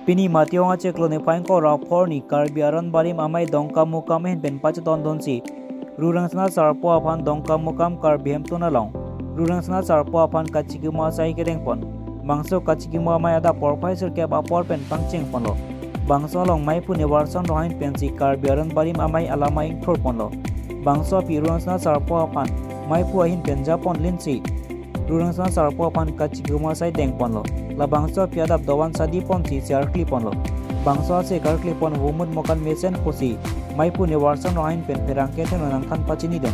Pini mationg ache klone pain ko rapor ni Karbi aron barim amai dongkam mukam hen pen pachaton donsi. Rurang sana sarpo apan dongkam mukam Karbi hem tuna long. Rurang sana sarpo apan kachigima sai kereng pon. Bangso kachigima amai ada porpai sur kep apor pen pangcheng pon lo. Bangso long mai pune warson rohain pensi Karbi aron barim amai alamai thor pon lo. Bangso pi rurang sana sarpo apan mai pu ahin pen japon linsi. Rurang sana sarpo apan kachigima sai deng pon lo. La bangso piadap dawan sadi pon si siar klipon lo. Bangso ase gar klipon wumut mokan mesen pusi. Mai pune warsan rohain pen perangke ten nangkan pacini den.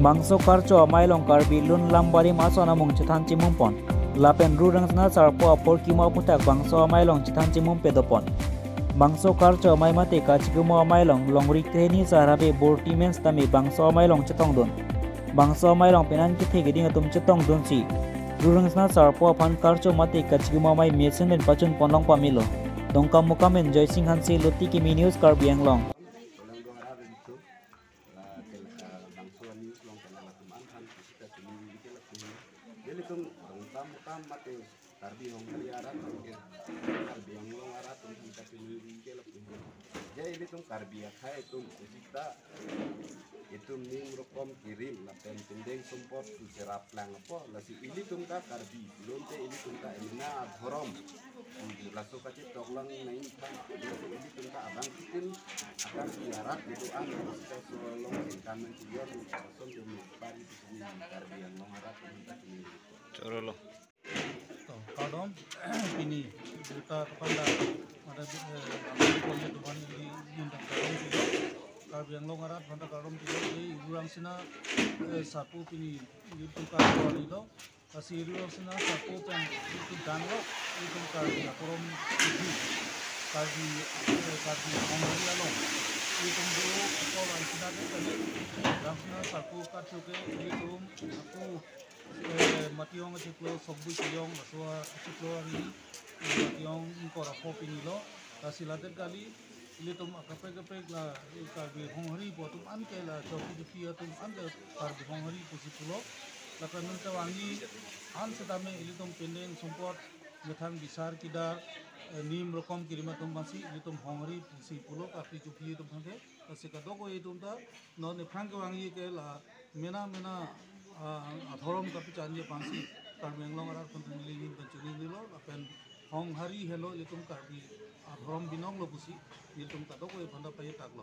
Bangso karcho amai long Karbi lun lambari maso namung chitan cimung pon. Lapen rurang sana sarpo apor kima putak bangso amai long chitan cimung pedopon. Bangso karcho amai mate kachigumo amai long rikteni sarabe borti mens tami bangso amai long chetong don. Bangso amai long penan kithe geding atum chetong don si. Rurang sana sarpo apan karcho mate kachiguma mai mesen ben pachun ponlong pamilo. Dongkam mukam enjoy sing hansi luti kimi news Karbi Anglong. Itu ning rokom kirim la pen pendeng sumpot serap lang apa la si ini tum ka Karbi belum te ini tum ka emina adhorom la so ka tok lang nain pa ini tum ka abang kitin akan diarat itu an kita solong kan menjual son demi pari di sini Karbi yang mengarah kita ini corolo kadom ini kita kepada ada boleh tuan di undang Karbi Anglong arat banda karom tidak di urang sina sapu pini itu kalau itu kasih urang sina sapu pen itu danlo itu Karbi karom itu Karbi Anglong along itu dulu kalau sina itu urang sina sapu kacuke itu aku mationg ciklo sobu ciong aswa ciklo ini mationg ingkora pini lo kasih latet kali ini tuh kapek lah Karbi honghari buatum anke lah coki dia tuh anke Karbi honghari pusi pulo lah kan nanti wangi an sedame ini tuh pendeng sumpot metang besar kita nim rokom kirimatum masih ini tuh honghari pusi pulo kapi coki itu anke kasih kadoko itu tuh non nepang wangi ke lah mena athorom kapi canje pangsi Karbi Anglong arat konten lilin pencuri lo lah pen honghari hello itu Karbi athorom binong lo pusi itu kadoko ya banda paye tak lo